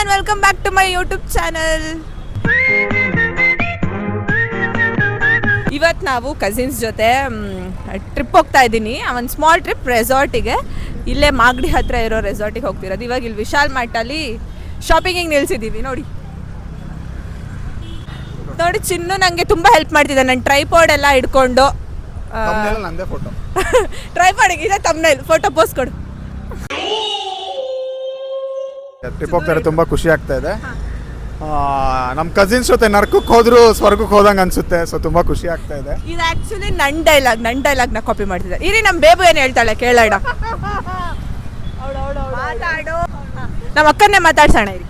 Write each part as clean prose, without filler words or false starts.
and welcome back to my YouTube channel. ಇವತ್ತು ನಾವು cousins ಜೊತೆ ಟ್ರಿಪ್ ಹೋಗ್ತಾ ಇದ್ದೀನಿ. ಒಂದು ಸ್ಮಾಲ್ ಟ್ರಿಪ್ ರೆಸಾರ್ಟಿಗೆ, ಇಲ್ಲೇ ಮಾಗಡಿ ಹತ್ರ ಇರೋ ರೆಸಾರ್ಟಿಗೆ ಹೋಗ್ತಿರೋದು. ಇವಾಗ ಇಲ್ಲಿ ವಿಶಾಲ್ ಮಾರ್ಟಲ್ಲಿ ಶಾಪಿಂಗಿಗೆ ನಿಲ್ಸಿದ್ದೀವಿ. ನೋಡಿ ಚಿನ್ನು ನನಗೆ ತುಂಬ ಹೆಲ್ಪ್ ಮಾಡ್ತಿದ್ದೆ. ನಾನು ಟ್ರೈಪಾಡ್ ಎಲ್ಲ ಇಟ್ಕೊಂಡು ಟ್ರೈಪಾಡಿಗೆ ಇದೆ ತಮ್ನೇಲ್ ಫೋಟೋ ಪೋಸ್ಟ್ ಕೊಡು. ಟ್ರಿಪ್ ಹೋಗ್ತಾರೆ, ತುಂಬ ಖುಷಿ ಆಗ್ತಾ ಇದೆ. ನಮ್ಮ ಕಸಿನ್ಸ್ ಜೊತೆ ನರ್ಕಕ್ಕೆ ಹೋದ್ರು ಸ್ವರ್ಗಕ್ಕೆ ಹೋದಂಗೆ ಅನ್ಸುತ್ತೆ. ಸೊ ತುಂಬಾ ಖುಷಿ ಆಗ್ತಾ ಇದೆ. ಇದು ಆಕ್ಚುಲಿ ನನ್ನ ಡೈಲಾಗ್ ನ ಕಾಪಿ ಮಾಡ್ತಿದ್ದೆ. ಇರಿ ನಮ್ಮ ಬೇಬು ಏನು ಹೇಳ್ತಾಳೆ ಕೇಳೋಣ. ನಮ್ಮ ಅಕ್ಕನ್ನೇ ಮಾತಾಡ್ಸೋಣ ಇರಿ.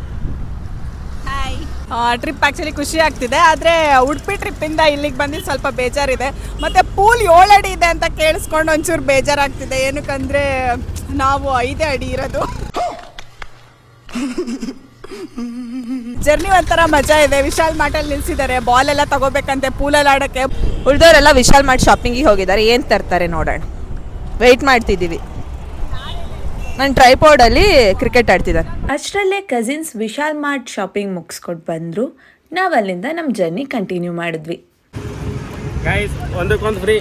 ಟ್ರಿಪ್ ಆ್ಯಕ್ಚುಲಿ ಖುಷಿ ಆಗ್ತಿದೆ, ಆದರೆ ಉಡುಪಿ ಟ್ರಿಪ್ಪಿಂದ ಇಲ್ಲಿಗೆ ಬಂದಿದ್ದು ಸ್ವಲ್ಪ ಬೇಜಾರಿದೆ. ಮತ್ತು ಪೂಲ್ 7 ಅಡಿ ಇದೆ ಅಂತ ಕೇಳಿಸ್ಕೊಂಡು ಒಂಚೂರು ಬೇಜಾರಾಗ್ತಿದೆ. ಏನಕ್ಕಂದರೆ ನಾವು 5 ಅಡಿ ಇರೋದು. ಜರ್ನಿ ಒಂಥರ ಮಜಾ ಇದೆ. ವಿಶಾಲ್ ಮಾರ್ಟಲ್ಲಿ ನಿಲ್ಸಿದ್ದಾರೆ, ಬಾಲ್ ಎಲ್ಲ ತಗೋಬೇಕಂತೆ ಪೂಲಲ್ಲಿ ಆಡೋಕ್ಕೆ. ಉಳಿದವರೆಲ್ಲ ವಿಶಾಲ್ ಮಾರ್ಟ್ ಶಾಪಿಂಗಿಗೆ ಹೋಗಿದ್ದಾರೆ. ಏನು ತರ್ತಾರೆ ನೋಡೋಣ, ವೆಯ್ಟ್ ಮಾಡ್ತಿದ್ದೀವಿ. ನಾನು ಟ್ರೈಪಾಡಲ್ಲಿ ಕ್ರಿಕೆಟ್ ಆಡ್ತಿದ್ದಾರೆ. ಅಷ್ಟರಲ್ಲೇ ಕಸಿನ್ಸ್ ವಿಶಾಲ್ ಮಾರ್ಟ್ ಶಾಪಿಂಗ್ ಮುಗಿಸ್ಕೊಟ್ಟು ಬಂದರು. ನಾವು ಅಲ್ಲಿಂದ ನಮ್ಮ ಜರ್ನಿ ಕಂಟಿನ್ಯೂ ಮಾಡಿದ್ವಿ. ಗೈಸ್ ಒಂದಕ್ಕೊಂದು ಫ್ರೀ.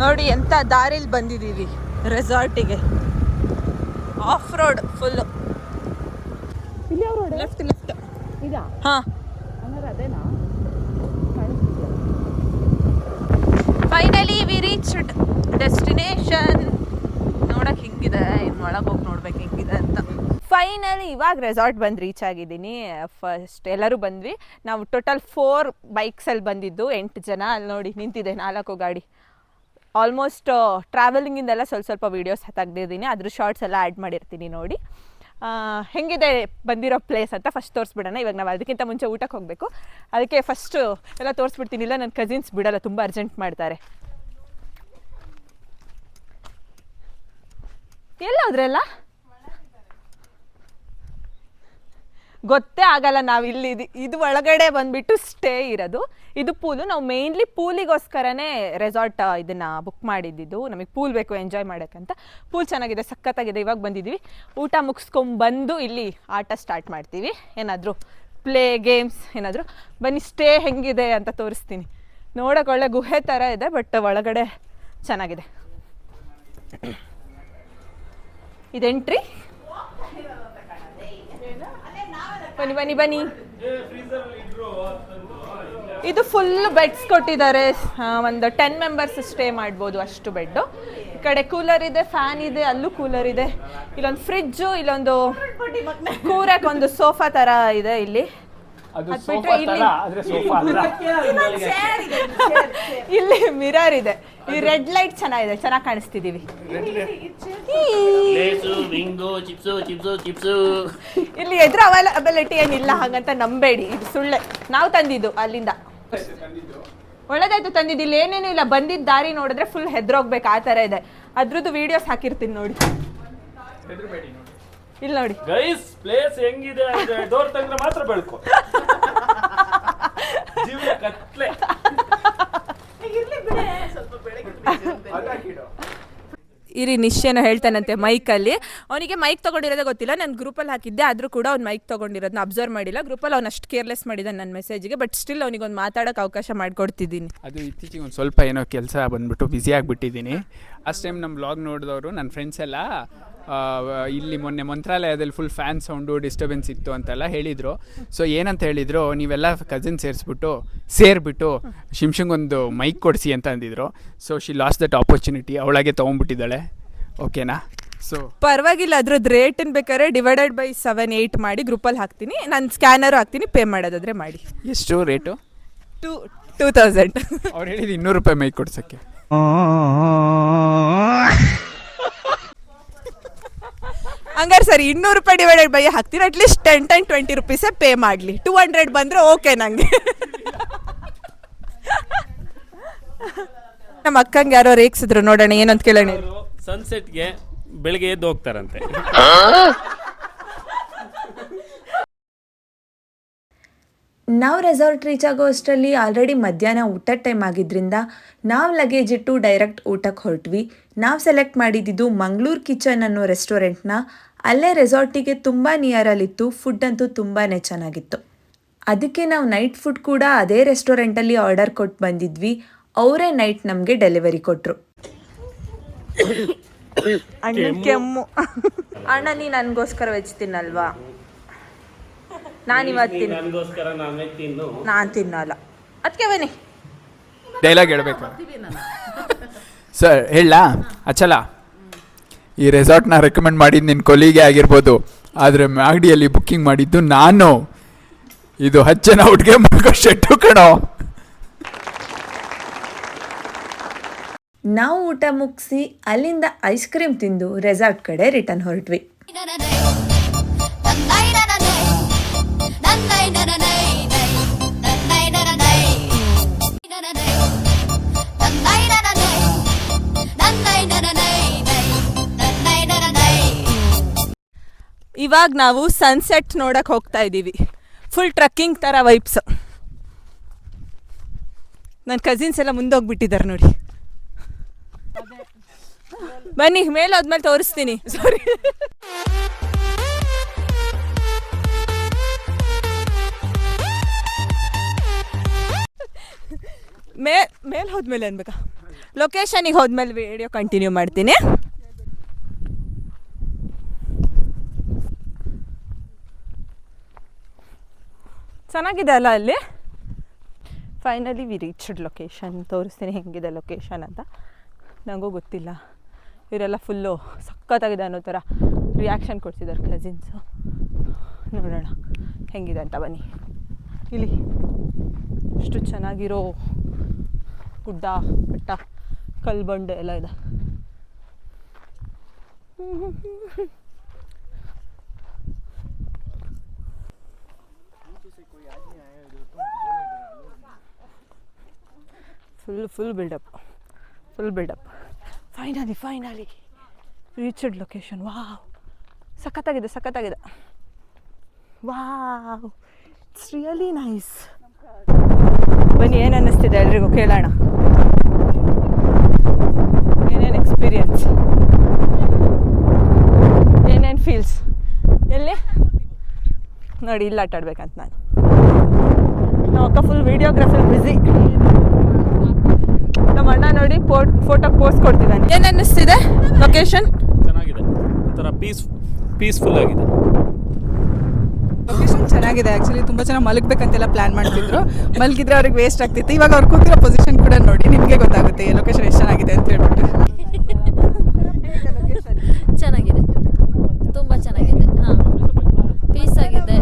ನೋಡಿ ಎಂಥ ದಾರಿಲಿ ಬಂದಿದ್ದೀವಿ ರೆಸಾರ್ಟಿಗೆ. Off road full. ಲೆಫ್ಟ್ ಹಾಂ, ಫೈನಲಿ ವಿ ರೀಚ್ಡ್ ಡೆಸ್ಟಿನೇಷನ್. ನೋಡಕ್ಕೆ ಹಿಂಗಿದೆ, ಒಳಗೆ ಹೋಗಿ ನೋಡ್ಬೇಕು ಹೆಂಗಿದೆ ಅಂತ. ಫೈನಲಿ ಇವಾಗ ರೆಸಾರ್ಟ್ ಬಂದು ರೀಚ್ ಆಗಿದ್ದೀನಿ. ಫಸ್ಟ್ ಎಲ್ಲರೂ ಬಂದ್ವಿ. ನಾವು ಟೋಟಲ್ 4 ಬೈಕ್ಸಲ್ಲಿ ಬಂದಿದ್ದು, 8 ಜನ. ಅಲ್ಲಿ ನೋಡಿ ನಿಂತಿದೆ 4 ಗಾಡಿ. ಆಲ್ಮೋಸ್ಟ್ ಟ್ರಾವೆಲಿಂಗಿಂದೆಲ್ಲ ಸ್ವಲ್ಪ ವೀಡಿಯೋಸ್ ತೆಗ್ದಿದ್ದೀನಿ, ಅದ್ರ ಶಾರ್ಟ್ಸ್ ಎಲ್ಲ ಆ್ಯಡ್ ಮಾಡಿರ್ತೀನಿ ನೋಡಿ. ಹೆಂಗಿದೆ ಬಂದಿರೋ ಪ್ಲೇಸ್ ಅಂತ ಫಸ್ಟ್ ತೋರಿಸ್ಬಿಡೋಣ. ಇವಾಗ ನಾವು ಅದಕ್ಕಿಂತ ಮುಂಚೆ ಊಟಕ್ಕೆ ಹೋಗಬೇಕು, ಅದಕ್ಕೆ ಫಸ್ಟು ಎಲ್ಲ ತೋರಿಸ್ಬಿಡ್ತೀನಿ. ಇಲ್ಲ ನನ್ನ ಕಸಿನ್ಸ್ ಬಿಡೋಲ್ಲ, ತುಂಬ ಅರ್ಜೆಂಟ್ ಮಾಡ್ತಾರೆ. ಎಲ್ಲ ಹೋದ್ರೆಲ್ಲ ಗೊತ್ತೇ ಆಗಲ್ಲ. ನಾವು ಇಲ್ಲಿ ಇದು ಒಳಗಡೆ ಬಂದುಬಿಟ್ಟು ಸ್ಟೇ ಇರೋದು. ಇದು ಪೂಲು. ನಾವು ಮೇಯ್ನ್ಲಿ ಪೂಲಿಗೋಸ್ಕರನೇ ರೆಸಾರ್ಟ್ ಇದನ್ನು ಬುಕ್ ಮಾಡಿದ್ದು. ನಮಗೆ ಪೂಲ್ ಬೇಕು ಎಂಜಾಯ್ ಮಾಡೋಕ್ಕಂತ. ಪೂಲ್ ಚೆನ್ನಾಗಿದೆ, ಸಖತ್ತಾಗಿದೆ. ಇವಾಗ ಬಂದಿದ್ದೀವಿ. ಊಟ ಮುಗಿಸ್ಕೊಂಬಂದು ಇಲ್ಲಿ ಆಟ ಸ್ಟಾರ್ಟ್ ಮಾಡ್ತೀವಿ. ಏನಾದರೂ ಪ್ಲೇ ಗೇಮ್ಸ್ ಏನಾದರೂ. ಬನ್ನಿ ಸ್ಟೇ ಹೆಂಗಿದೆ ಅಂತ ತೋರಿಸ್ತೀನಿ. ನೋಡೋಕೆ ಒಳ್ಳೆ ಗುಹೆ ಥರ ಇದೆ, ಬಟ್ ಒಳಗಡೆ ಚೆನ್ನಾಗಿದೆ. ಇದು ಎಂಟ್ರಿ. ಬನ್ನಿ ಬನ್ನಿ ಬನ್ನಿ. ಇದು ಫುಲ್ ಬೆಡ್ಸ್ ಕೊಟ್ಟಿದ್ದಾರೆ. ಒಂದು 10 ಮೆಂಬರ್ಸ್ ಸ್ಟೇ ಮಾಡ್ಬೋದು, ಅಷ್ಟು ಬೆಡ್ಡು. ಈ ಕಡೆ ಕೂಲರ್ ಇದೆ, ಫ್ಯಾನ್ ಇದೆ, ಅಲ್ಲೂ ಕೂಲರ್ ಇದೆ. ಇಲ್ಲೊಂದು ಫ್ರಿಡ್ಜು, ಇಲ್ಲೊಂದು ಕೂರಕ್ಕೆ ಒಂದು ಸೋಫಾ ಥರ ಇದೆ ಇಲ್ಲಿ. ಇಲ್ಲಿ ಮಿರರ್ ಇದೆ. ಈ ರೆಡ್ ಲೈಟ್ ಚೆನ್ನಾಗಿದೆ, ಚೆನ್ನಾಗಿ ಕಾಣಿಸ್ತಿದೀವಿ. ಇಲ್ಲಿ ಎದುರು ಅವೈಲಬಿಲಿಟಿ ಏನಿಲ್ಲ ಹಾಗಂತ ನಂಬೇಡಿ, ಇದು ಸುಳ್ಳೆ. ನಾವು ತಂದಿದ್ದು ಅಲ್ಲಿಂದ. ಒಳ್ಳೆದಾಯ್ತು ತಂದಿದ್ದು. ಇಲ್ಲಿ ಏನೇನು ಇಲ್ಲ, ಬಂದಿದ್ದ ದಾರಿ ನೋಡಿದ್ರೆ ಫುಲ್ ಹೆದ್ರೋಗ್ಬೇಕು ಆ ಥರ ಇದೆ. ಅದ್ರದ್ದು ವಿಡಿಯೋಸ್ ಹಾಕಿರ್ತೀನಿ ನೋಡಿ. ಇಲ್ಲಿ ನೋಡಿ ಗೈಸ್, ಪ್ಲೇಸ್ ಹೆಂಗಿದೆ ಅಂದ್ರೆ ಡೋರ್ ತಂದ್ರೆ ಮಾತ್ರ ಬೆಳಕು. ಜೀವ ಕತ್ಲೆ. ಇರಿ ನಿಶ್ಚಯನ ಹೇಳ್ತಾನಂತೆ ಮೈಕಲ್ಲಿ. ಅವನಿಗೆ ಮೈಕ್ ತೊಗೊಂಡಿರೋದೇ ಗೊತ್ತಿಲ್ಲ. ನಾನು ಗ್ರೂಪಲ್ಲಿ ಹಾಕಿದ್ದೆ, ಆದರೂ ಕೂಡ ಅವ್ನು ಮೈಕ್ ತೊಗೊಂಡಿರೋದನ್ನ ಅಬ್ಸರ್ವ್ ಮಾಡಿಲ್ಲ. ಗ್ರೂಪಲ್ಲಿ ಅವ್ನು ಅಷ್ಟು ಕೇರ್ಲೆಸ್ ಮಾಡಿದ್ದಾನೆ ನನ್ನ ಮೆಸೇಜ್ಗೆ. ಬಟ್ ಸ್ಟಿಲ್ ಅವನಿಗೊಂದು ಮಾತಾಡೋಕ್ಕೆ ಅವಕಾಶ ಮಾಡಿಕೊಡ್ತಿದ್ದೀನಿ. ಅದು ಇತ್ತೀಚೆಗೆ ಒಂದು ಸ್ವಲ್ಪ ಏನೋ ಕೆಲಸ ಬಂದುಬಿಟ್ಟು ಬ್ಯುಸಿ ಆಗಿಬಿಟ್ಟಿದ್ದೀನಿ. ಅಷ್ಟು ಟೈಮ್ ನಮ್ಮ ಬ್ಲಾಗ್ ನೋಡಿದವರು ನನ್ನ ಫ್ರೆಂಡ್ಸ್ ಎಲ್ಲ ಇಲ್ಲಿ ಮೊನ್ನೆ ಮಂತ್ರಾಲಯದಲ್ಲಿ ಫುಲ್ ಫ್ಯಾನ್ ಸೌಂಡು ಡಿಸ್ಟರ್ಬೆನ್ಸ್ ಇತ್ತು ಅಂತೆಲ್ಲ ಹೇಳಿದರು. ಸೊ ಏನಂತ ಹೇಳಿದರು, ನೀವೆಲ್ಲ ಕಸಿನ್ ಸೇರಿಬಿಟ್ಟು ಶಿಮ್ಶಂಗೊಂದು ಮೈಕ್ ಕೊಡಿಸಿ ಅಂತ ಅಂದಿದ್ರು. So she lost that opportunity. ಅವಳಾಗೆ ತೊಗೊಂಡ್ಬಿಟ್ಟಿದ್ದಾಳೆ. ಓಕೆನಾ? ಸೊ ಪರವಾಗಿಲ್ಲ. ಅದ್ರದ್ದು ರೇಟನ್ನು ಬೇಕಾದ್ರೆ ಡಿವೈಡೆಡ್ ಬೈ 7-8 ಮಾಡಿ ಗ್ರೂಪಲ್ಲಿ ಹಾಕ್ತೀನಿ. ನಾನು ಸ್ಕ್ಯಾನರು ಹಾಕ್ತೀನಿ, ಪೇ ಮಾಡೋದಾದರೆ ಮಾಡಿ. ಎಷ್ಟು ರೇಟು? 2000. ಅವ್ರು ಹೇಳಿದ್ದು 200 ರೂಪಾಯಿ ಮೈಕ್ ಕೊಡ್ಸೋಕ್ಕೆ. ಹಂಗಾರೆ ಸರಿ, 200 ರೂಪಾಯಿ ಡಿವೈಡೆಡ್ ಬೈ ಹಾಕ್ತೀನಿ. ಅಟ್ಲೀಸ್ಟ್ 10-20 ರೂಪೀಸೇ ಪೇ ಮಾಡಲಿ. 200 ಬಂದರೆ ಓಕೆ ನನಗೆ. ನಮ್ಮ ಅಕ್ಕಂಗೆ ಯಾರೋ ರೇಗಿಸಿದ್ರು, ನೋಡೋಣ ಏನಂತ ಕೇಳೋಣ. ಸನ್ಸೆಟ್ಗೆ ಬೆಳಿಗ್ಗೆ ಎದ್ದು ಹೋಗ್ತಾರಂತೆ. ನಾವು ರೆಸಾರ್ಟ್ ರೀಚ್ ಆಗೋ ಅಷ್ಟರಲ್ಲಿ ಆಲ್ರೆಡಿ ಮಧ್ಯಾಹ್ನ ಊಟದ ಟೈಮ್ ಆಗಿದ್ದರಿಂದ ನಾವು ಲಗೇಜ್ ಇಟ್ಟು ಡೈರೆಕ್ಟ್ ಊಟಕ್ಕೆ ಹೊರಟ್ವಿ. ನಾವು ಸೆಲೆಕ್ಟ್ ಮಾಡಿದ್ದು ಮಂಗಳೂರು ಕಿಚನ್ ಅನ್ನೋ ರೆಸ್ಟೋರೆಂಟ್ನ. ಅಲ್ಲೇ ರೆಸಾರ್ಟಿಗೆ ತುಂಬ ನಿಯರಲ್ಲಿತ್ತು. ಫುಡ್ ಅಂತೂ ತುಂಬಾ ಚೆನ್ನಾಗಿತ್ತು. ಅದಕ್ಕೆ ನಾವು ನೈಟ್ ಫುಡ್ ಕೂಡ ಅದೇ ರೆಸ್ಟೋರೆಂಟಲ್ಲಿ ಆರ್ಡರ್ ಕೊಟ್ಟು ಬಂದಿದ್ವಿ. ಅವರೇ ನೈಟ್ ನಮಗೆ ಡೆಲಿವರಿ ಕೊಟ್ಟರು. ಅಣ್ಣ ಕೆಮ್ಮು. ಅಣ್ಣ ನೀ ನನಗೋಸ್ಕರ ವೆಜ್ ತಿನ್ನಲ್ವಾ? ನಾನು ಇವತ್ತು ನನಗೋಸ್ಕರ ನಾನು ತಿನ್ನಲ್ಲ. ಅದಕ್ಕೆ ಬನ್ನಿ ಡೈಲಾಗ್ ಹೇಳ್ಬೇಕು ಸರ್. ಹೇಳಾ ಅಚ್ಚಲ, ಈ ರೆಸಾರ್ಟ್ನ ರೆಕಮೆಂಡ್ ಮಾಡಿದ್ದು ನಿನ್ನ ಕೊಲಿಗೆ ಆಗಿರ್ಬೋದು, ಆದರೆ ಮ್ಯಾಗ್ಡಿಯಲ್ಲಿ ಬುಕ್ಕಿಂಗ್ ಮಾಡಿದ್ದು ನಾನು. ಇದು 10 ಜನ ಹುಡುಗೆ ಮಗ ಶೆಟ್ಟು ಕಣೋ. ನಾವು ಊಟ ಮುಗಿಸಿ ಅಲ್ಲಿಂದ ಐಸ್ ಕ್ರೀಮ್ ತಿಂದು ರೆಸಾರ್ಟ್ ಕಡೆ ರಿಟರ್ನ್ ಹೊರಟ್ವಿ. ಇವಾಗ ನಾವು ಸನ್ಸೆಟ್ ನೋಡಕ್ಕೆ ಹೋಗ್ತಾ ಇದ್ದೀವಿ. ಫುಲ್ ಟ್ರಕ್ಕಿಂಗ್ ಥರ ವೈಬ್ಸ್. ನನ್ನ ಕಸಿನ್ಸ್ ಎಲ್ಲ ಮುಂದೆ ಹೋಗ್ಬಿಟ್ಟಿದ್ದಾರೆ ನೋಡಿ. ಬನ್ನಿ ಮೇಲೆ ಹೋದ್ಮೇಲೆ ತೋರಿಸ್ತೀನಿ. ಸಾರಿ. ಮೇಲೆ ಹೋದ್ಮೇಲೆ ಅನ್ಬೇಕಾ? ಲೊಕೇಶನಿಗೆ ಹೋದ್ಮೇಲೆ ವಿಡಿಯೋ ಕಂಟಿನ್ಯೂ ಮಾಡ್ತೀನಿ. ಚೆನ್ನಾಗಿದೆ ಅಲ್ಲ ಅಲ್ಲಿ. Finally we reached location. ತೋರಿಸ್ತೀನಿ ಹೆಂಗಿದೆ ಲೊಕೇಶನ್ ಅಂತ. ನನಗೂ ಗೊತ್ತಿಲ್ಲ. ಇವರೆಲ್ಲ ಫುಲ್ಲು ಸಖತ್ತಾಗಿದೆ ಅನ್ನೋ ಥರ ರಿಯಾಕ್ಷನ್ ಕೊಡ್ತಿದ್ದಾರೆ ಕಸಿನ್ಸು. ನೋಡೋಣ ಹೆಂಗಿದೆ ಅಂತ ಬನ್ನಿ. ಇಲ್ಲಿ ಇಷ್ಟು ಚೆನ್ನಾಗಿರೋ ಗುಡ್ಡ ಬೆಟ್ಟ ಕಲ್ಲು ಬಂಡೆ ಎಲ್ಲ ಇದೆ. Full buildup. Finally reached location. Wow, ಸಖತ್ತಾಗಿದೆ. Wow, it's really nice. ಬನ್ನಿ, ಏನು ಅನ್ನಿಸ್ತಿದೆ ಎಲ್ರಿಗೂ ಕೇಳೋಣ. ಏನೇನು ಎಕ್ಸ್ಪೀರಿಯನ್ಸ್, ಏನೇನು ಫೀಲ್ಸ್. ಎಲ್ಲಿ ನೋಡಿ, ಇಲ್ಲಿ ಆಟ ಆಡ್ಬೇಕಂತ ನಾನು. ನಮ್ಮ ಅಕ್ಕ ಫುಲ್ ವಿಡಿಯೋಗ್ರಫಿ ಬ್ಯುಸಿ. ನಮ್ಮ ಅಣ್ಣ ನೋಡಿ ಫೋಟೋ ಪೋಸ್ಟ್ ಕೊಡ್ತಿದ್ದಾನೆ. ಏನು ಅನ್ನಿಸ್ತಿದೆ ಲೊಕೇಶನ್? ಚೆನ್ನಾಗಿದೆ, ಒಂಥರ ಪೀಸ್ಫುಲ್ ಆಗಿದೆ. ಲೊಕೇಶನ್ ಚೆನ್ನಾಗಿದೆ. ಆ್ಯಕ್ಚುಲಿ ತುಂಬ ಜನ ಮಲಗಬೇಕಂತೆಲ್ಲ ಪ್ಲ್ಯಾನ್ ಮಾಡ್ತಿದ್ರು. ಮಲಗಿದ್ರೆ ಅವ್ರಿಗೆ ವೇಸ್ಟ್ ಆಗ್ತಿತ್ತು. ಇವಾಗ ಅವ್ರು ಕೂತಿರೋ ಪೊಸಿಷನ್ ಕೂಡ ನೋಡಿ, ನಿಮಗೆ ಗೊತ್ತಾಗುತ್ತೆ ಲೊಕೇಶನ್ ಎಷ್ಟು ಚೆನ್ನಾಗಿದೆ ಅಂತ ಹೇಳ್ಬಿಟ್ಟು. ಚೆನ್ನಾಗಿದೆ, ತುಂಬ ಚೆನ್ನಾಗಿದೆ. ಹಾಂ, ಪೀಸ್ ಆಗಿದೆ.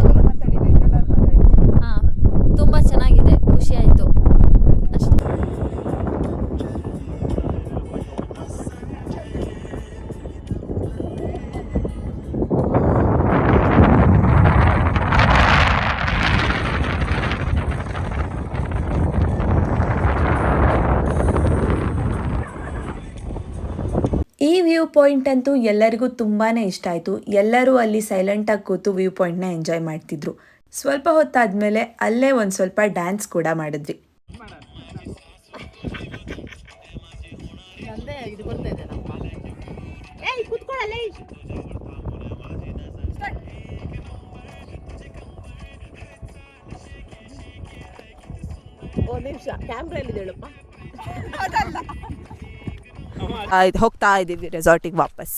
ಹಾಂ, ತುಂಬ ಚೆನ್ನಾಗಿದೆ, ಖುಷಿ ಆಯಿತು ಅಷ್ಟೇ. ಈ ವ್ಯೂ ಪಾಯಿಂಟ್ ಅಂತೂ ಎಲ್ಲರಿಗೂ ತುಂಬಾ ಇಷ್ಟ ಆಯಿತು. ಎಲ್ಲರೂ ಅಲ್ಲಿ ಸೈಲೆಂಟಾಗಿ ಕೂತು ವ್ಯೂ ಪಾಯಿಂಟ್ನ ಎಂಜಾಯ್ ಮಾಡ್ತಿದ್ರು. ಸ್ವಲ್ಪ ಹೊತ್ತಾದಮೇಲೆ ಅಲ್ಲೇ ಒಂದು ಸ್ವಲ್ಪ ಡ್ಯಾನ್ಸ್ ಕೂಡ ಮಾಡಿದ್ವಿ. ಹೋಗ್ತಾ ಇದ್ದೀವಿ ರೆಸಾರ್ಟಿಗೆ ವಾಪಸ್.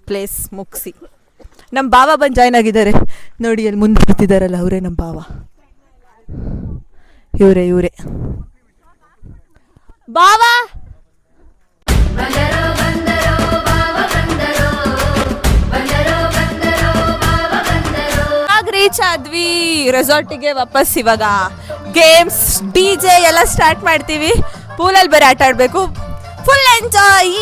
ಪ್ಲೇಸ್ ಮುಗಿಸಿ ನಮ್ಮ ಬಾವ ಬಂದು ಜಾಯ್ನ್ ಆಗಿದ್ದಾರೆ ನೋಡಿ. ಅಲ್ಲಿ ಮುಂದೆ ಬರ್ತಿದ್ದಾರಲ್ಲ, ಅವರೇ ನಮ್ಮ ಬಾವ. ಇವರೇ ಬಾವ. ರೀಚ್ ಆದ್ವಿ ರೆಸಾರ್ಟಿಗೆ ವಾಪಸ್. ಇವಾಗ ಗೇಮ್ಸ್, DJ ಎಲ್ಲ ಸ್ಟಾರ್ಟ್ ಮಾಡ್ತೀವಿ. ಪೂಲಲ್ಲಿ ಬೇರೆ ಆಟ ಆಡಬೇಕು. Full enjoy.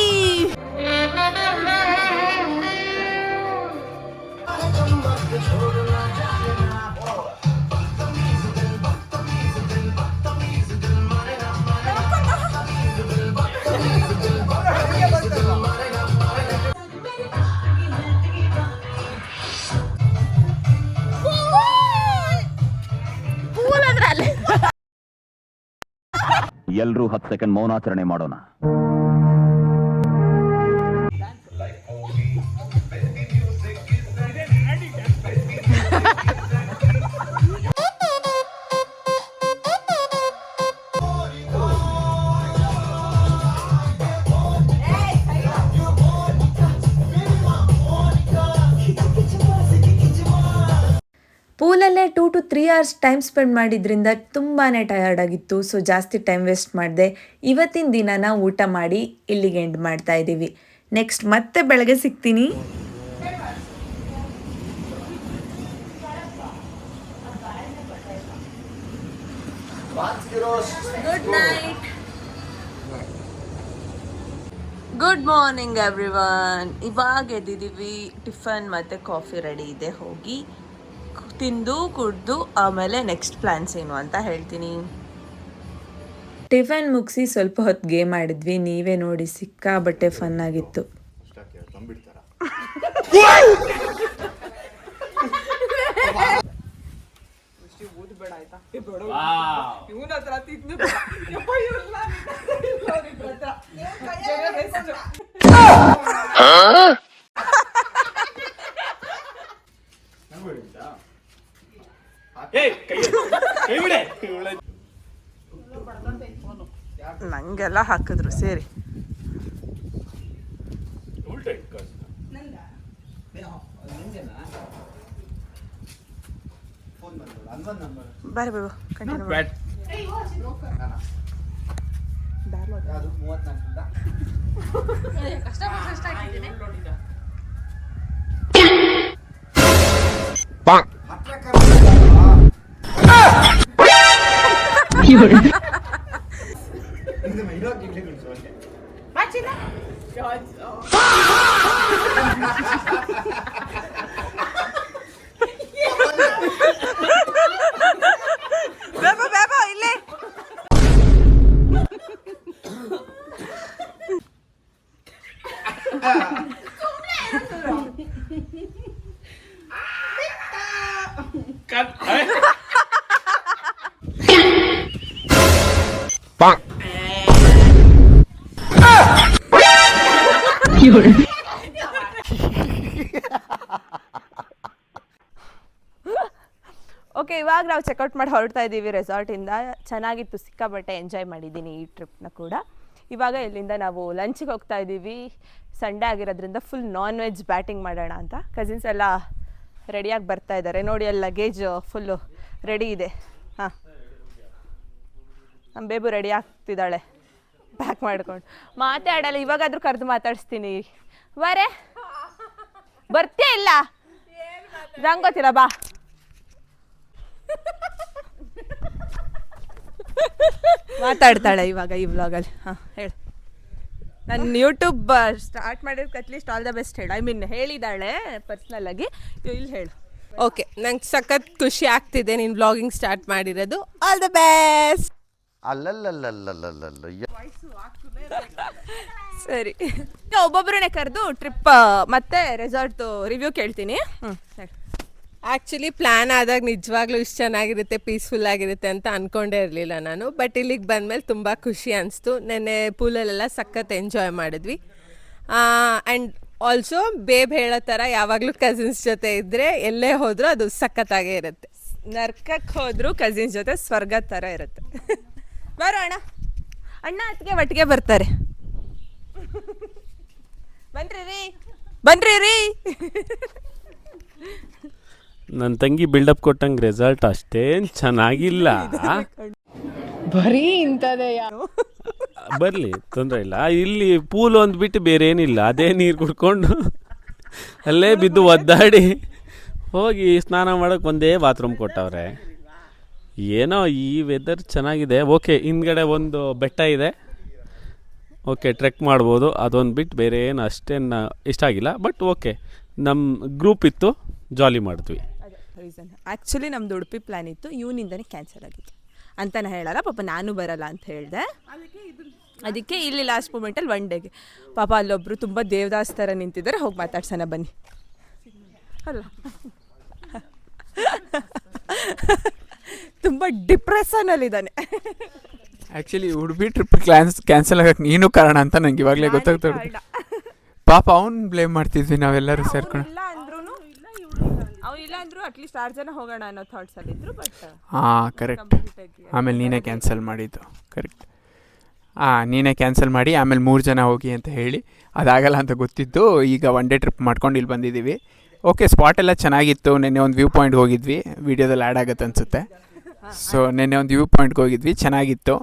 ಎಲ್ಲರೂ 10 ಸೆಕೆಂಡ್ ಮೌನಾಚರಣೆ ಮಾಡೋಣ. ಪೂಲಲ್ಲೇ 2 to 3 hours ಟೈಮ್ ಸ್ಪೆಂಡ್ ಮಾಡಿದ್ರಿಂದ ತುಂಬಾ ಟಯರ್ಡ್ ಆಗಿತ್ತು. ಸೊ ಜಾಸ್ತಿ ಟೈಮ್ ವೇಸ್ಟ್ ಮಾಡಿದೆ. ಇವತ್ತಿನ ದಿನನ ಊಟ ಮಾಡಿ ಇಲ್ಲಿಗೆ ಎಂಡ್ ಮಾಡ್ತಾ ಇದ್ದೀವಿ. ನೆಕ್ಸ್ಟ್ ಮತ್ತೆ ಬೆಳಗ್ಗೆ ಸಿಗ್ತೀನಿ. Good night. Good morning everyone. ಇವಾಗ ಎದ್ದಿದ್ದೀವಿ. ಟಿಫನ್ ಮತ್ತು ಕಾಫಿ ರೆಡಿ ಇದೆ. ಹೋಗಿ ತಿಂದು ಕುಡ್ದು ಆಮೇಲೆ ನೆಕ್ಸ್ಟ್ ಪ್ಲ್ಯಾನ್ಸ್ ಏನು ಅಂತ ಹೇಳ್ತೀನಿ. ಟಿಫನ್ ಮುಗಿಸಿ ಸ್ವಲ್ಪ ಹೊತ್ತು ಗೇಮ್ ಆಡಿದ್ವಿ. ನೀವೇ ನೋಡಿ, ಸಿಕ್ಕಾಬಟ್ಟೆ ಫನ್ ಆಗಿತ್ತು. ನಂಗೆಲ್ಲ ಹಾಕಿದ್ರು ಸೇರಿ. ಬಾರಿ ಬಾಬು ಕಂಟಿನ್ಯೂ ಮಾಡಿ. ಇಲ್ಲೇ ಓಕೆ, ಇವಾಗ ನಾವು ಚೆಕ್ಔಟ್ ಮಾಡಿ ಹೊರಡ್ತಾ ಇದ್ದೀವಿ ರೆಸಾರ್ಟಿಂದ. ಚೆನ್ನಾಗಿತ್ತು, ಸಿಕ್ಕಾಬಟ್ಟೆ ಎಂಜಾಯ್ ಮಾಡಿದ್ದೀನಿ ಈ ಟ್ರಿಪ್ನ ಕೂಡ. ಇವಾಗ ಇಲ್ಲಿಂದ ನಾವು ಲಂಚಿಗೆ ಹೋಗ್ತಾ ಇದ್ದೀವಿ. ಸಂಡೇ ಆಗಿರೋದ್ರಿಂದ ಫುಲ್ ನಾನ್ ವೆಜ್ ಬ್ಯಾಟಿಂಗ್ ಮಾಡೋಣ ಅಂತ. ಕಸಿನ್ಸ್ ಎಲ್ಲ ರೆಡಿಯಾಗಿ ಬರ್ತಾ ಇದ್ದಾರೆ. ನೋಡಿ, ಅಲ್ಲಿ ಲಗೇಜ್ ಫುಲ್ಲು ರೆಡಿ ಇದೆ. ಹಾಂ, ನಮ್ಮ ಬೇಬು ರೆಡಿ ಆಗ್ತಿದ್ದಾಳೆ ಪ್ಯಾಕ್ ಮಾಡ್ಕೊಂಡು. ಮಾತಾಡಲ್ಲ, ಇವಾಗಾದರೂ ಕರೆದು ಮಾತಾಡಿಸ್ತೀನಿ. ಬರೇ ಬರ್ತೀಯ ಇಲ್ಲ ನಂಗೆ ಗೊತ್ತಿಲ್ಲ, ಬಾ. ಮಾತಾಡ್ತಾಳೆ ಇವಾಗ ಈ ವ್ಲಾಗಲ್ಲಿ. ಹಾಂ, ಹೇಳು. ನಾನು ಯೂಟ್ಯೂಬ್ ಸ್ಟಾರ್ಟ್ ಮಾಡಿರೋದಕ್ಕೆ ಅಟ್ಲೀಸ್ಟ್ ಆಲ್ ದ ಬೆಸ್ಟ್ ಹೇಳು. ಐ ಮೀನ್ ಹೇಳಿದ್ದಾಳೆ ಪರ್ಸ್ನಲ್ ಆಗಿ, ಇಲ್ಲಿ ಹೇಳು. ಓಕೆ, ನಂಗೆ ಸಖತ್ ಖುಷಿ ಆಗ್ತಿದೆ ನೀನು ವ್ಲಾಗಿಂಗ್ ಸ್ಟಾರ್ಟ್ ಮಾಡಿರೋದು. All the best. ಸರಿ, ಒಬ್ಬೊಬ್ಬರನ್ನೇ ಕರೆದು ಟ್ರಿಪ್ ಮತ್ತೆ ರೆಸಾರ್ಟ್ದು ರಿವ್ಯೂ ಕೇಳ್ತೀನಿ. ಹೇಳಿ. ಆ್ಯಕ್ಚುಲಿ ಪ್ಲ್ಯಾನ್ ಆದಾಗ ನಿಜವಾಗ್ಲೂ ಇಷ್ಟು ಚೆನ್ನಾಗಿರುತ್ತೆ, ಪೀಸ್ಫುಲ್ ಆಗಿರುತ್ತೆ ಅಂತ ಅಂದ್ಕೊಂಡೇ ಇರಲಿಲ್ಲ ನಾನು. ಬಟ್ ಇಲ್ಲಿಗೆ ಬಂದಮೇಲೆ ತುಂಬ ಖುಷಿ ಅನಿಸ್ತು. ನೆನ್ನೆ ಪೂಲಲ್ಲೆಲ್ಲ ಸಖತ್ ಎಂಜಾಯ್ ಮಾಡಿದ್ವಿ. ಆ್ಯಂಡ್ ಆಲ್ಸೋ ಬೇಬ್ ಹೇಳೋ ಥರ ಯಾವಾಗಲೂ ಕಸಿನ್ಸ್ ಜೊತೆ ಇದ್ದರೆ ಎಲ್ಲೇ ಹೋದರೂ ಅದು ಸಖತ್ತಾಗೇ ಇರುತ್ತೆ. ನರ್ಕಕ್ಕೆ ಹೋದರೂ ಕಸಿನ್ಸ್ ಜೊತೆ ಸ್ವರ್ಗ ಥರ ಇರುತ್ತೆ. ಬರೋ ಅಣ್ಣ, ಅಣ್ಣ ಅತ್ತಿಗೆ ಒಟ್ಟಿಗೆ ಬರ್ತಾರೆ. ಬನ್ರಿ ರೀ. ನನ್ನ ತಂಗಿ ಬಿಲ್ಡಪ್ ಕೊಟ್ಟಂಗೆ ರೆಸಲ್ಟ್ ಅಷ್ಟೇನು ಚೆನ್ನಾಗಿಲ್ಲ. ಬರೀ ಇಂಥದ್ದೇ ಬರಲಿ, ತೊಂದರೆ ಇಲ್ಲ. ಇಲ್ಲಿ ಪೂಲ್ ಒಂದು ಬಿಟ್ಟು ಬೇರೆ ಏನಿಲ್ಲ. ಅದೇ ನೀರು ಕುಡ್ಕೊಂಡು ಅಲ್ಲೇ ಬಿದ್ದು ಒದ್ದಾಡಿ ಹೋಗಿ ಸ್ನಾನ ಮಾಡೋಕ್ಕೆ ಒಂದೇ ಬಾತ್ರೂಮ್ ಕೊಟ್ಟವ್ರೆ. ಏನೋ ಈ ವೆದರ್ ಚೆನ್ನಾಗಿದೆ. ಓಕೆ, ಹಿಂದ್ಗಡೆ ಒಂದು ಬೆಟ್ಟ ಇದೆ. ಓಕೆ, ಟ್ರೆಕ್ ಮಾಡ್ಬೋದು. ಅದೊಂದು ಬಿಟ್ಟು ಬೇರೆ ಏನು ಅಷ್ಟೇನು ಇಷ್ಟ ಆಗಿಲ್ಲ. ಬಟ್ ಓಕೆ, ನಮ್ಮ ಗ್ರೂಪ್ ಇತ್ತು, ಜಾಲಿ ಮಾಡಿದ್ವಿ. ರೀಸನ್ ಆ್ಯಕ್ಚುಲಿ ನಮ್ದು ಉಡುಪಿ ಪ್ಲ್ಯಾನ್ ಇತ್ತು, ಇವನಿಂದನೇ ಕ್ಯಾನ್ಸಲ್ ಆಗಿತ್ತು ಅಂತಲೇ ಹೇಳಲ್ಲ. ಪಾಪ ನಾನು ಬರಲ್ಲ ಅಂತ ಹೇಳಿದೆ. ಅದಕ್ಕೆ ಇಲ್ಲಿ ಲಾಸ್ಟ್ ಮೂಮೆಂಟಲ್ಲಿ 1 ಡೇಗೆ ಪಾಪ ಅಲ್ಲೊಬ್ಬರು ತುಂಬ ದೇವದಾಸ್ ಥರ ನಿಂತಿದ್ದಾರೆ. ಹೋಗಿ ಮಾತಾಡ್ಸೋಣ ಬನ್ನಿ. ಅಲ್ಲ, ತುಂಬ ಡಿಪ್ರೆಷನಲ್ಲಿದ್ದಾನೆ. ಆ್ಯಕ್ಚುಲಿ ಉಡುಪಿ ಟ್ರಿಪ್ ಕ್ಯಾನ್ಸಲ್ ಆಗಕ್ಕೆ ನೀನು ಕಾರಣ ಅಂತ ನಂಗೆ ಇವಾಗಲೇ ಗೊತ್ತಾಗ್ತದೆ. ಪಾಪ ಅವ್ನು ಬ್ಲೇಮ್ ಮಾಡ್ತಿದ್ವಿ ನಾವೆಲ್ಲರೂ ಸೇರ್ಕೊಂಡು. ಇಲ್ಲ ಅಂದ್ರೂ ಅವ್ರು ಇಲ್ಲ ಅಂದ್ರು ಅಟ್ಲೀಸ್ಟ್ 6 ಜನ ಹೋಗೋಣ ಅನ್ನೋ ಥಾಟ್ಸ್ ಅಲ್ಲಿ ಇದ್ರು. ಬಟ್ ಹಾಂ ಕರೆಕ್ಟ್. ಆಮೇಲೆ ನೀನೇ ಕ್ಯಾನ್ಸಲ್ ಮಾಡಿದ್ದು. ಕರೆಕ್ಟ್. ನೀನೇ ಕ್ಯಾನ್ಸಲ್ ಮಾಡಿ ಆಮೇಲೆ 3 ಜನ ಹೋಗಿ ಅಂತ ಹೇಳಿ ಅದಾಗಲ್ಲ ಅಂತ ಗೊತ್ತಿದ್ದು ಈಗ 1 ಡೇ ಟ್ರಿಪ್ ಮಾಡ್ಕೊಂಡು ಇಲ್ಲಿ ಬಂದಿದ್ದೀವಿ. ಓಕೆ, ಸ್ಪಾಟ್ ಎಲ್ಲ ಚೆನ್ನಾಗಿತ್ತು. ನೆನ್ನೆ ಒಂದು ವ್ಯೂ ಪಾಯಿಂಟ್ಗೆ ಹೋಗಿದ್ವಿ, ವೀಡಿಯೋದಲ್ಲಿ ಆ್ಯಡ್ ಆಗುತ್ತೆ ಅನಿಸುತ್ತೆ. ಸೊ ನೆನ್ನೆ ಒಂದು ವ್ಯೂ ಪಾಯಿಂಟ್ಗೆ ಹೋಗಿದ್ವಿ, ಚೆನ್ನಾಗಿತ್ತು.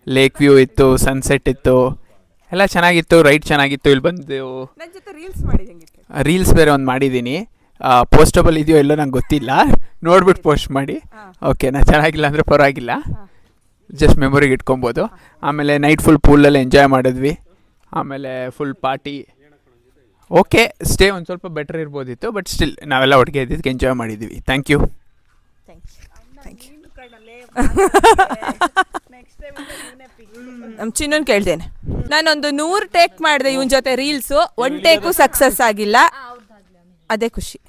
ಲೇಕ್ ವ್ಯೂ ಇತ್ತು, ಸನ್ಸೆಟ್ ಇತ್ತು, ಎಲ್ಲ ಚೆನ್ನಾಗಿತ್ತು. ರೈಡ್ ಚೆನ್ನಾಗಿತ್ತು. ಇಲ್ಲಿ ಬಂದು ನನ್ನ ಜೊತೆ ರೀಲ್ಸ್ ಮಾಡಿದಂಗಿತ್ತು. ರೀಲ್ಸ್ ಬೇರೆ ಒಂದು ಮಾಡಿದ್ದೀನಿ. ಪೋಸ್ಟಬಲ್ ಇದೆಯೋ ಎಲ್ಲೋ ನಂಗೆ ಗೊತ್ತಿಲ್ಲ, ನೋಡ್ಬಿಟ್ಟು ಪೋಸ್ಟ್ ಮಾಡಿ. ಓಕೆ, ನಾನು ಚೆನ್ನಾಗಿಲ್ಲ ಅಂದರೆ ಪರವಾಗಿಲ್ಲ, ಜಸ್ಟ್ ಮೆಮೊರಿಗೆ ಇಟ್ಕೊಬೋದು. ಆಮೇಲೆ ನೈಟ್ ಫುಲ್ ಪೂಲಲ್ಲಿ ಎಂಜಾಯ್ ಮಾಡಿದ್ವಿ. ಆಮೇಲೆ ಫುಲ್ ಪಾರ್ಟಿ. ಓಕೆ, ಸ್ಟೇ ಒಂದು ಸ್ವಲ್ಪ ಬೆಟರ್ ಇರ್ಬೋದಿತ್ತು, ಬಟ್ ಸ್ಟಿಲ್ ನಾವೆಲ್ಲ ಒಟ್ಟಿಗೆ ಇದ್ದಿದ್ದಕ್ಕೆ ಎಂಜಾಯ್ ಮಾಡಿದ್ದೀವಿ. Thank you. ನಮ್ಮ ಚಿನ್ನನ್ ಕೇಳ್ತೇನೆ. ನಾನೊಂದು 100 ಟೇಕ್ ಮಾಡಿದೆ ಇವನ್ ಜೊತೆ ರೀಲ್ಸು, 1 ಟೇಕು ಸಕ್ಸಸ್ ಆಗಿಲ್ಲ. ಅದೇ ಖುಷಿ.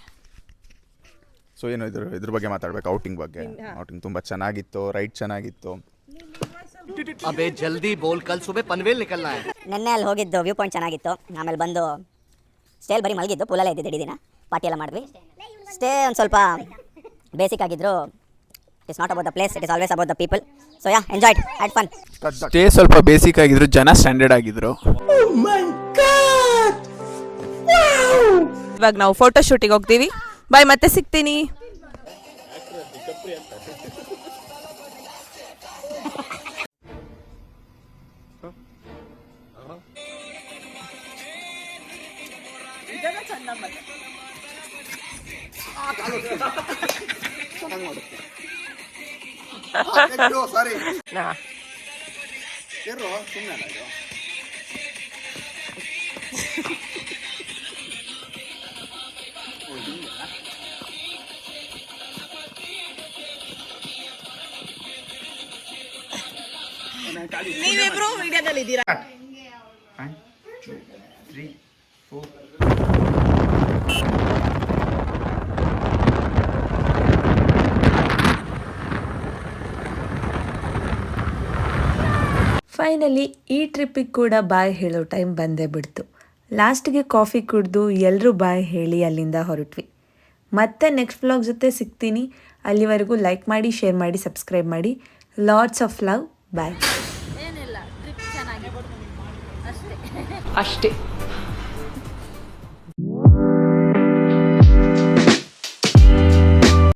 ಸೊ ಏನು ಇದ್ರ ಬಗ್ಗೆ ಮಾತಾಡ್ಬೇಕು, ಔಟಿಂಗ್ ಬಗ್ಗೆ. ಔಟಿಂಗ್ ತುಂಬ ಚೆನ್ನಾಗಿತ್ತು, ರೈಡ್ ಚೆನ್ನಾಗಿತ್ತು. ಅಬೇ ಜಲ್ದಿ ಬೋಲ್, ಕಲ್ ಸುಬೆ ಪನ್ವೇಲ್ ನಿಕಲ್ನಾ ಹೈ. ನೆನ್ನೆ ಅಲ್ಲಿ ಹೋಗಿದ್ದು ವ್ಯೂ ಪಾಯಿಂಟ್ ಚೆನ್ನಾಗಿತ್ತು. ಆಮೇಲೆ ಬಂದು ಸ್ಟೇಲ್ ಬರೀ ಮಲಗಿದ್ದು, ಪೂಲಲ್ಲೇ ಇದ್ದಿದ್ದು ಇಡೀ ದಿನ. ಪಾರ್ಟಿ ಎಲ್ಲ ಮಾಡಿದ್ವಿ. ಸ್ಟೇ ಒಂದು ಸ್ವಲ್ಪ ಬೇಸಿಕ್ ಆಗಿದ್ರು. It's not about the place, it is always about the people. So yeah, enjoyed, had fun. Stay ಸ್ವಲ್ಪ ಬೇಸಿಕ್ ಆಗಿದ್ರು, ಜನ ಸ್ಟ್ಯಾಂಡರ್ಡ್ ಆಗಿದ್ರು. ಇವಾಗ ನಾವು ಫೋಟೋ ಶೂಟಿಗೆ ಹೋಗ್ತೀವಿ. ಬಾಯ್, ಮತ್ತೆ ಸಿಗ್ತೀನಿ. ನೀವಿಬ್ರು ವಿಡಿಯೋದಲ್ಲಿ ಇದ್ದೀರಾ? ಫೈನಲಿ ಈ ಟ್ರಿಪ್ಪಿಗೆ ಕೂಡ ಬಾಯ್ ಹೇಳೋ ಟೈಮ್ ಬಂದೇ ಬಿಡ್ತು. ಲಾಸ್ಟಿಗೆ ಕಾಫಿ ಕುಡಿದು ಎಲ್ಲರೂ ಬಾಯ್ ಹೇಳಿ ಅಲ್ಲಿಂದ ಹೊರಟ್ವಿ. ಮತ್ತೆ ನೆಕ್ಸ್ಟ್ ವ್ಲಾಗ್ ಜೊತೆ ಸಿಗ್ತೀನಿ. ಅಲ್ಲಿವರೆಗೂ ಲೈಕ್ ಮಾಡಿ, ಶೇರ್ ಮಾಡಿ, ಸಬ್ಸ್ಕ್ರೈಬ್ ಮಾಡಿ. Lots of love. ಬಾಯ್. ಏನಿಲ್ಲ, ಟ್ರಿಪ್ ಚೆನ್ನಾಗಿದೆ ಅಷ್ಟೇ. ಅಷ್ಟೇ.